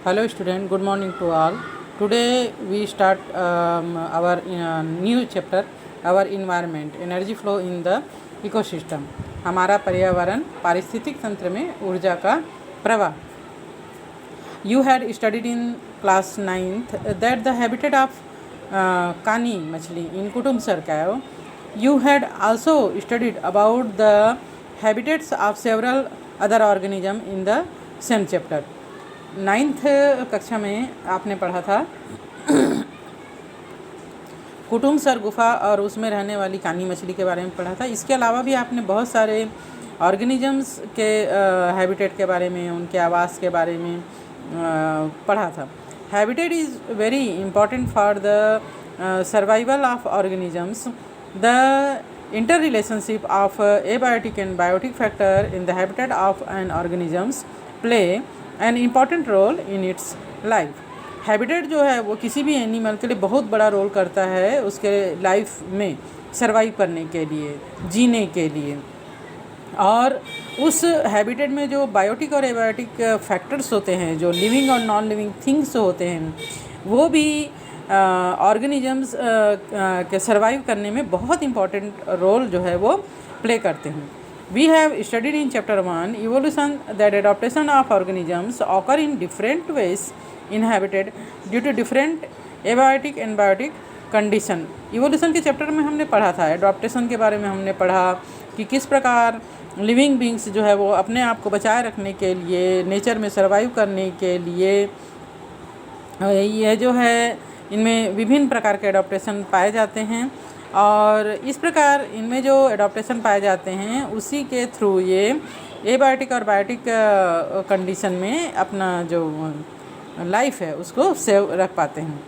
Hello student, good morning to all. Today we start our new chapter, our environment, energy flow in the ecosystem. हमारा पर्यावरण पारिस्थितिक तंत्र में ऊर्जा का प्रवाह. You had studied in class 9th that the habitat of Kani machli in Kutumsar Cave. You had also studied about the habitats of several other organisms in the same chapter. 9th कक्षा में आपने पढ़ा था कुटुमसर गुफा और उसमें रहने वाली कानी मछली के बारे में पढ़ा था. इसके अलावा भी आपने बहुत सारे ऑर्गेनिजम्स के हैबिटेट के बारे में, उनके आवास के बारे में पढ़ा था. Habitat is very important for the survival of organisms. The interrelationship of abiotic and biotic factor in the habitat of an organisms play an important role in its life. Habitat जो है वो किसी भी animal के लिए बहुत बड़ा role करता है उसके लाइफ में सर्वाइव करने के लिए, जीने के लिए. और उस हैबिटेट में जो बायोटिक और एबायोटिक फैक्टर्स होते हैं, जो लिविंग और नॉन लिविंग थिंग्स होते हैं, वो भी ऑर्गेनिजम्स के सर्वाइव करने में बहुत इम्पॉर्टेंट रोल जो है वो प्ले करते हैं. We have studied in chapter 1 evolution that adaptation of organisms occur in different ways in habitat due to different abiotic and biotic condition. evolution के चैप्टर में हमने पढ़ा था, एडाप्टेशन के बारे में हमने पढ़ा कि किस प्रकार लिविंग बींग्स जो है वो अपने आप को बचाए रखने के लिए, नेचर में सर्वाइव करने के लिए ये जो है इनमें विभिन्न प्रकार के एडाप्टेशन पाए जाते हैं. और इस प्रकार इनमें जो एडाप्टेशन पाए जाते हैं उसी के थ्रू ये एबायोटिक और बायोटिक कंडीशन में अपना जो लाइफ है उसको सेव रख पाते हैं.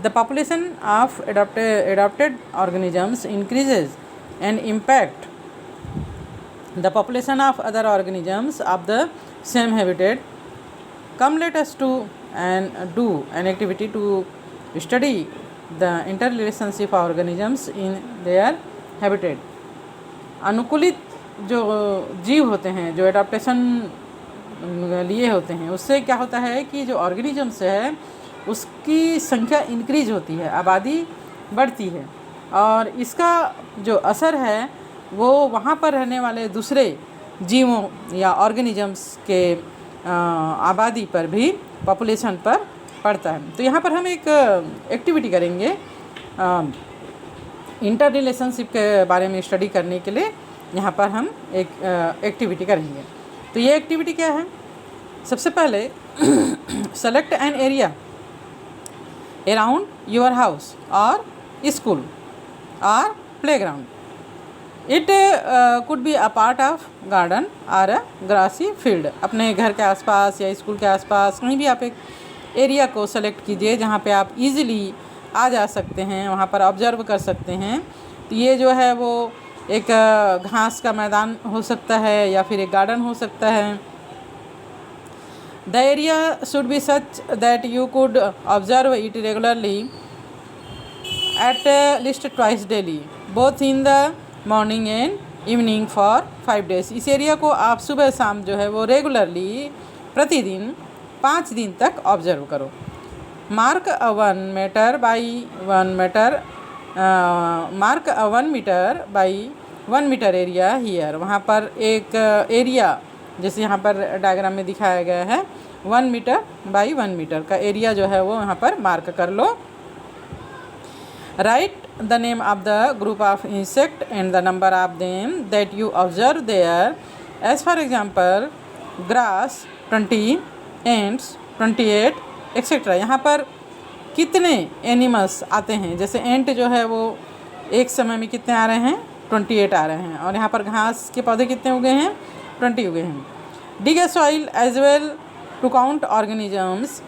The population of adapted organisms increases and impact the population of other organisms of the same habitat. Come let us to and do an activity to study the interrelationship of organisms in their habitat. अनुकूलित जो जीव होते हैं, जो adaptation लिए होते हैं, उससे क्या होता है कि जो ऑर्गेनिजम्स है उसकी संख्या इंक्रीज होती है, आबादी बढ़ती है. और इसका जो असर है वो वहाँ पर रहने वाले दूसरे जीवों या ऑर्गेनिजम्स के आबादी पर भी, पॉपुलेशन पर पड़ता है. तो यहाँ पर हम एक एक्टिविटी करेंगे इंटर रिलेशनशिप के बारे में स्टडी करने के लिए. यहाँ पर हम एक एक्टिविटी करेंगे. तो ये एक्टिविटी क्या है? सबसे पहले select an area around your house और स्कूल और playground. It could be a part of garden और अ ग्रासी फील्ड. अपने घर के आसपास या स्कूल के आसपास कहीं भी आप एक एरिया को सेलेक्ट कीजिए जहाँ पे आप इजीली आ जा सकते हैं, वहाँ पर ऑब्जर्व कर सकते हैं. तो ये जो है वो एक घास का मैदान हो सकता है या फिर एक गार्डन हो सकता है. The area should be such that you could observe it regularly at least twice daily both in the morning and evening for 5 days. इस एरिया को आप सुबह शाम जो है वो रेगुलरली प्रतिदिन 5 दिन तक ऑब्जर्व करो. Mark a 1 metre by 1 metre mark a 1 metre by 1 metre area here. वहाँ पर एक एरिया जैसे यहाँ पर डायग्राम में दिखाया गया है 1 मीटर बाई 1 मीटर का एरिया जो है वो यहाँ पर मार्क कर लो. Write the name of the group of insect and the number of them that you observe there. As for example grass 20, ants 28 etcetera. यहाँ पर कितने एनिमल्स आते हैं, जैसे एंट जो है वो एक समय में कितने आ रहे हैं, 28 आ रहे हैं. और यहाँ पर घास के पौधे कितने उगे हैं, 20 उगे हैं. Dig a soil as well to count organisms.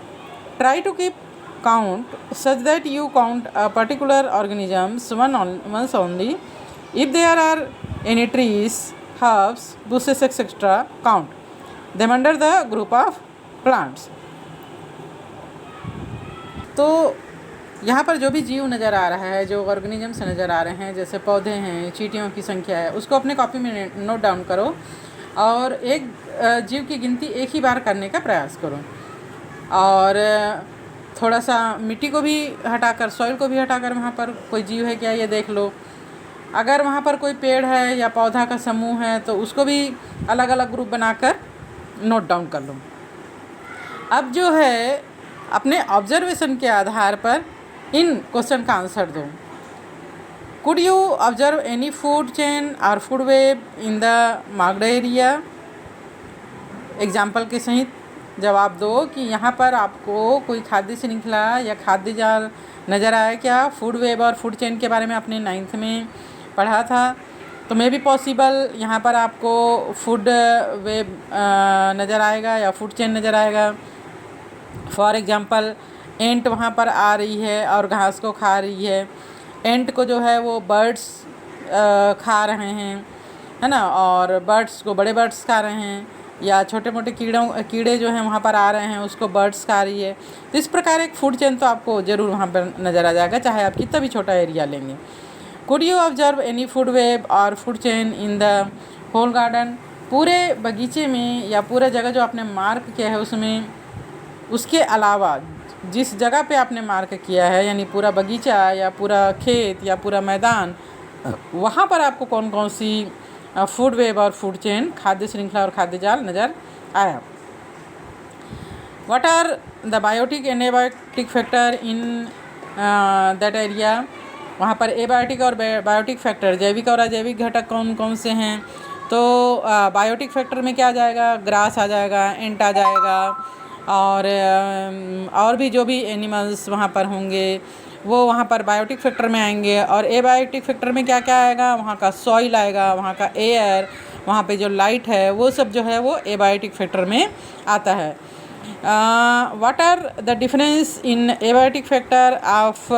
Try to keep count such that you count a particular organisms once only. If there are any trees, herbs, bushes etcetera, count them under the group of plants. तो यहाँ पर जो भी जीव नज़र आ रहा है, जो ऑर्गेनिजम्स नज़र आ रहे हैं, जैसे पौधे हैं, चींटियों की संख्या है, उसको अपने कॉपी में नोट डाउन करो और एक जीव की गिनती एक ही बार करने का प्रयास करो. और थोड़ा सा मिट्टी को भी हटाकर, सॉइल को भी हटाकर वहाँ पर कोई जीव है क्या ये देख लो। अगर वहाँ पर कोई पेड़ है या पौधा का समूह है तो उसको भी अलग अलग ग्रुप बनाकर नोट डाउन कर लो। अब जो है अपने ऑब्जर्वेशन के आधार पर इन क्वेश्चन का आंसर दो। Could you observe any food chain और food web in the marked area? Example के सहित जवाब दो कि यहाँ पर आपको कोई खाद्य श्रृंखला या खाद्य जाल नज़र आया क्या? फूड वेब और फूड चेन के बारे में आपने 9th में पढ़ा था। तो मे भी पॉसिबल यहाँ पर आपको फूड वेब नज़र आएगा या फूड चेन नज़र आएगा। फॉर एग्जांपल एंट वहाँ पर आ रही है और घास को खा रही है। एंट को जो है वो बर्ड्स खा रहे हैं, है ना, और बर्ड्स को बड़े बर्ड्स खा रहे हैं, या छोटे मोटे कीड़े जो हैं वहाँ पर आ रहे हैं उसको बर्ड्स खा रही है। तो इस प्रकार एक फूड चेन तो आपको ज़रूर वहाँ पर नज़र आ जाएगा, चाहे आप कितना भी छोटा एरिया लेंगे। Could you observe any food web और food chain in the whole garden? पूरे बगीचे में या पूरा जगह जो आपने मार्क किया है उसमें, उसके अलावा जिस जगह पे आपने मार्क किया है, यानी पूरा बगीचा या पूरा खेत या पूरा मैदान, वहाँ पर आपको कौन कौन सी फूड वेब और फूड चेन, खाद्य श्रृंखला और खाद्य जाल नज़र आया? What are the biotic and abiotic factor in that area? वहाँ पर एबायोटिक और बायोटिक फैक्टर, जैविक और अजैविक घटक कौन कौन से हैं? तो बायोटिक फैक्टर में क्या आ जाएगा? ग्रास आ जाएगा, एंट आ जाएगा, और भी जो भी एनिमल्स वहाँ पर होंगे वो वहाँ पर बायोटिक फैक्टर में आएंगे। और एबायोटिक फैक्टर में क्या क्या आएगा? वहाँ का सॉइल आएगा, वहाँ का एयर, वहाँ पे जो लाइट है, वो सब जो है वो एबायोटिक फैक्टर में आता है। What are the difference in abiotic factor of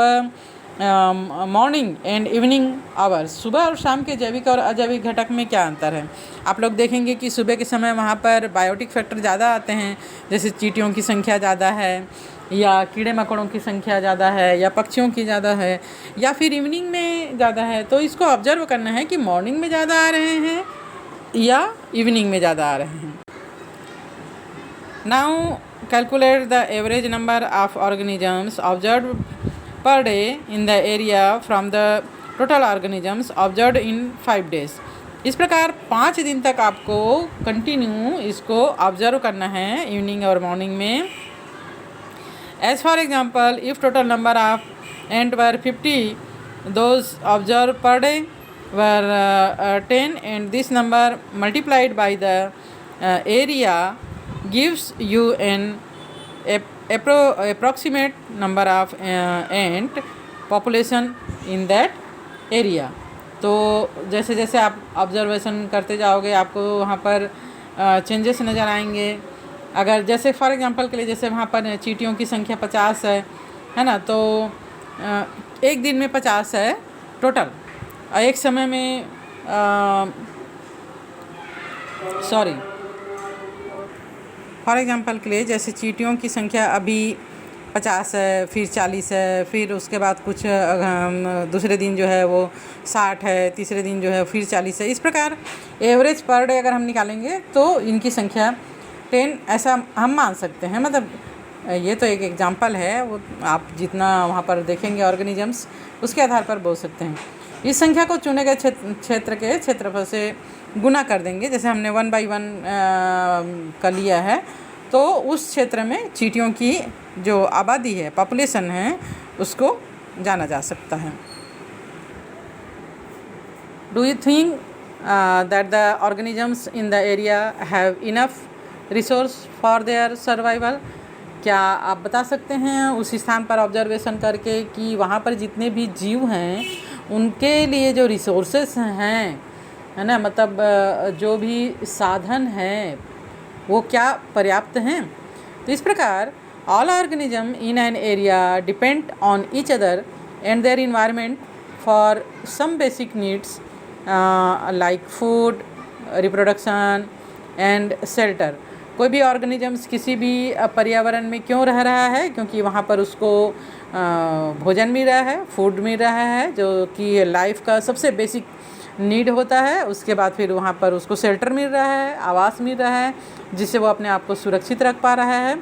morning and evening hours? सुबह और शाम के जैविक और अजैविक घटक में क्या अंतर है? आप लोग देखेंगे कि सुबह के समय वहाँ पर बायोटिक फैक्टर ज़्यादा आते हैं, जैसे चींटियों की संख्या ज़्यादा है, या कीड़े मकोड़ों की संख्या ज़्यादा है, या पक्षियों की ज़्यादा है, या फिर इवनिंग में ज़्यादा है। तो इसको ऑब्जर्व करना है कि मॉर्निंग में ज़्यादा आ रहे हैं या इवनिंग में ज़्यादा आ रहे हैं। Now calculate the average number of organisms observe per day in the area from the total organisms observed in 5 days। इस प्रकार 5 दिन तक आपको कंटिन्यू इसको ऑब्जर्व करना है इवनिंग और मॉर्निंग में। As for example, if total number of ant were 50, those observed per day were 10, and this number multiplied by the area gives you an approximate number of ant population in that area। तो जैसे जैसे आप observation करते जाओगे आपको वहाँ पर changes नज़र आएंगे। अगर जैसे फॉर एग्जांपल के लिए जैसे वहाँ पर चींटियों की संख्या 50 है ना, तो एक दिन में 50 है टोटल, और एक समय में फॉर एग्जांपल के लिए जैसे चींटियों की संख्या अभी 50 है, फिर 40 है, फिर उसके बाद कुछ दूसरे दिन जो है वो 60 है, तीसरे दिन जो है फिर 40 है। इस प्रकार एवरेज पर डे अगर हम निकालेंगे तो इनकी संख्या 10 ऐसा हम मान सकते हैं। मतलब ये तो एक एग्जांपल है, वो आप जितना वहाँ पर देखेंगे ऑर्गेनिजम्स उसके आधार पर बोल सकते हैं। इस संख्या को चुने गए क्षेत्र के क्षेत्रफल से गुना कर देंगे। जैसे हमने 1/1 का लिया है तो उस क्षेत्र में चींटियों की जो आबादी है, पॉपुलेशन है, उसको जाना जा सकता है। Do you think that the organisms in the area have enough resource for their survival? क्या आप बता सकते हैं उस स्थान पर ऑब्जर्वेशन करके कि वहाँ पर जितने भी जीव हैं उनके लिए जो रिसोर्सेस हैं, है ना, मतलब जो भी साधन हैं वो क्या पर्याप्त हैं? तो इस प्रकार all organism in an area depend on each other and their environment for some basic needs like food, reproduction and shelter. कोई भी ऑर्गेनिजम्स किसी भी पर्यावरण में क्यों रह रहा है? क्योंकि वहाँ पर उसको भोजन मिल रहा है, फूड मिल रहा है, जो कि लाइफ का सबसे बेसिक नीड होता है। उसके बाद फिर वहाँ पर उसको शेल्टर मिल रहा है, आवास मिल रहा है, जिससे वो अपने आप को सुरक्षित रख पा रहा है।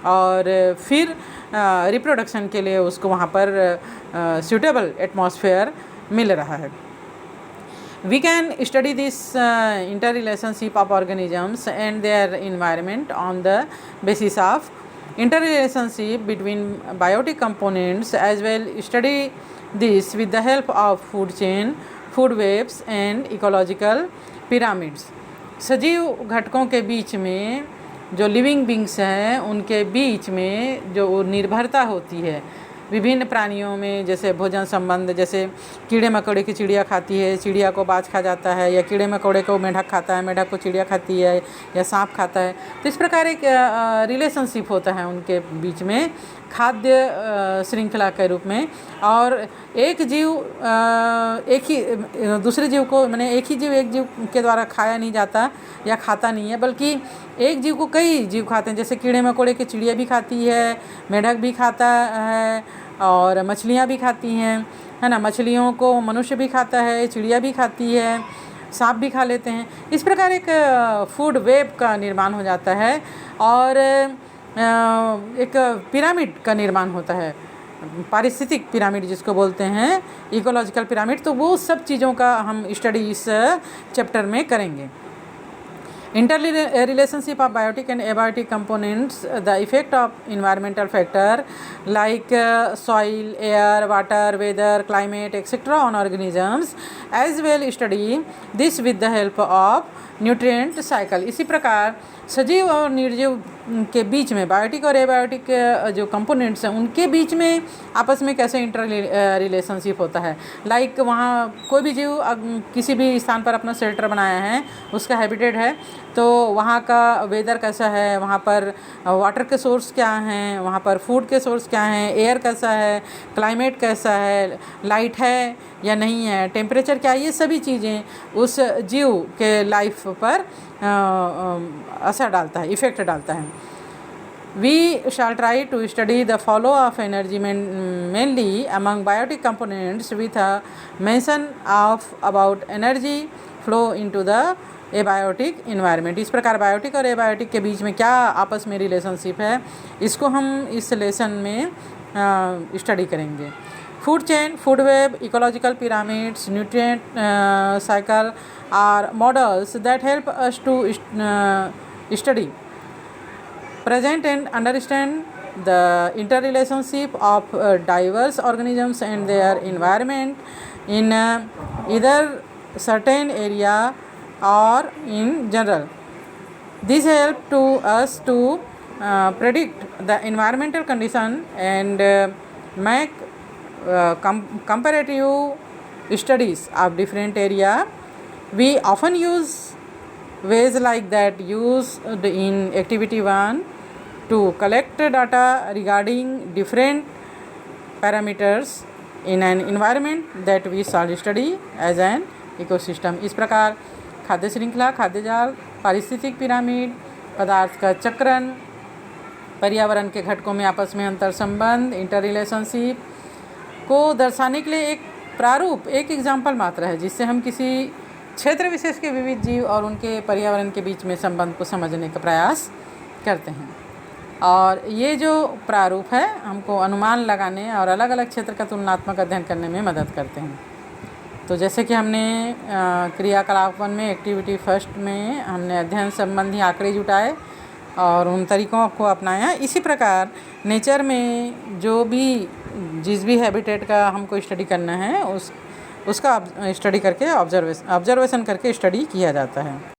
और फिर रिप्रोडक्शन के लिए उसको वहाँ पर सूटेबल एटमॉस्फेयर मिल रहा है. We can study this interrelationship of organisms and their environment on the basis of interrelationship between biotic components, as well study this with the help of food chain, food webs and ecological pyramids. सजीव घटकों के बीच में जो living beings हैं उनके बीच में जो निर्भरता होती है विभिन्न प्राणियों में, जैसे भोजन संबंध, जैसे कीड़े मकोड़े की चिड़िया खाती है, चिड़िया को बाज खा जाता है, या कीड़े मकोड़े को मेंढक खाता है, मेंढक को चिड़िया खाती है, या सांप खाता है. तो इस प्रकार एक रिलेशनशिप होता है उनके बीच में खाद्य श्रृंखला के रूप में. और एक जीव एक ही दूसरे जीव को, माने एक ही जीव एक जीव के द्वारा खाया नहीं जाता या खाता नहीं है, बल्कि एक जीव को कई जीव खाते हैं. जैसे कीड़े मकोड़े की चिड़िया भी खाती है, मेंढक भी खाता है और मछलियाँ भी खाती हैं, है ना. मछलियों को मनुष्य भी खाता है, चिड़िया भी खाती है, सांप भी खा लेते हैं. इस प्रकार एक फूड वेब का निर्माण हो जाता है और एक पिरामिड का निर्माण होता है, पारिस्थितिक पिरामिड जिसको बोलते हैं, इकोलॉजिकल पिरामिड. तो वो सब चीज़ों का हम स्टडी इस चैप्टर में करेंगे. Interrelationship of biotic and abiotic components, the effect of environmental factor like soil, air, water, weather, climate, etc. on organisms, as well study this with the help of nutrient cycle. इसी प्रकार सजीव और निर्जीव के बीच में biotic और abiotic जो components हैं उनके बीच में आपस में कैसे इंटर रिलेशनशिप होता है. लाइक वहाँ कोई भी जीव किसी भी स्थान पर अपना शेल्टर बनाया है, उसका हैबिटेट है, तो वहाँ का वेदर कैसा है, वहाँ पर वाटर के सोर्स क्या हैं, वहाँ पर फूड के सोर्स क्या हैं, एयर कैसा है, क्लाइमेट कैसा है, लाइट है या नहीं है, टेम्परेचर क्या है, ये सभी चीज़ें उस जीव के लाइफ पर असर डालता है, इफ़ेक्ट डालता है. We shall try to study the flow of energy mainly among biotic components with a mention of about energy flow into the abiotic environment. इस प्रकार बायोटिक और एबायोटिक के बीच में क्या आपस में रिलेशनशिप है, इसको हम इस लेसन में स्टडी करेंगे. Food chain, food web, ecological pyramids, nutrient cycle are models that help us to study, present and understand the interrelationship of diverse organisms and their environment in either certain area or in general. This help to us to predict the environmental condition and make comparative studies of different area. We often use ways like that used in activity 1 to collect data regarding different parameters in an environment that we shall study as an ecosystem. इस प्रकार खाद्य श्रृंखला, खाद्य जाल, पारिस्थितिक pyramid, पदार्थ का चक्रण, पर्यावरण के घटकों में आपस में अंतर संबंध, इंटर रिलेशनशिप को दर्शाने के लिए एक प्रारूप, एक एग्जाम्पल मात्र है जिससे हम किसी क्षेत्र विशेष के विविध जीव और उनके पर्यावरण के बीच में संबंध को समझने का प्रयास करते हैं. और ये जो प्रारूप है हमको अनुमान लगाने और अलग अलग क्षेत्र का तुलनात्मक अध्ययन करने में मदद करते हैं. तो जैसे कि हमने क्रियाकलाप 1 में एक्टिविटी फर्स्ट में हमने अध्ययन संबंधी आंकड़े जुटाए और उन तरीक़ों को अपनाया, इसी प्रकार नेचर में जो भी जिस भी हैबिटेट का हमको स्टडी करना है उसका स्टडी करके ऑब्जर्वेशन करके स्टडी किया जाता है.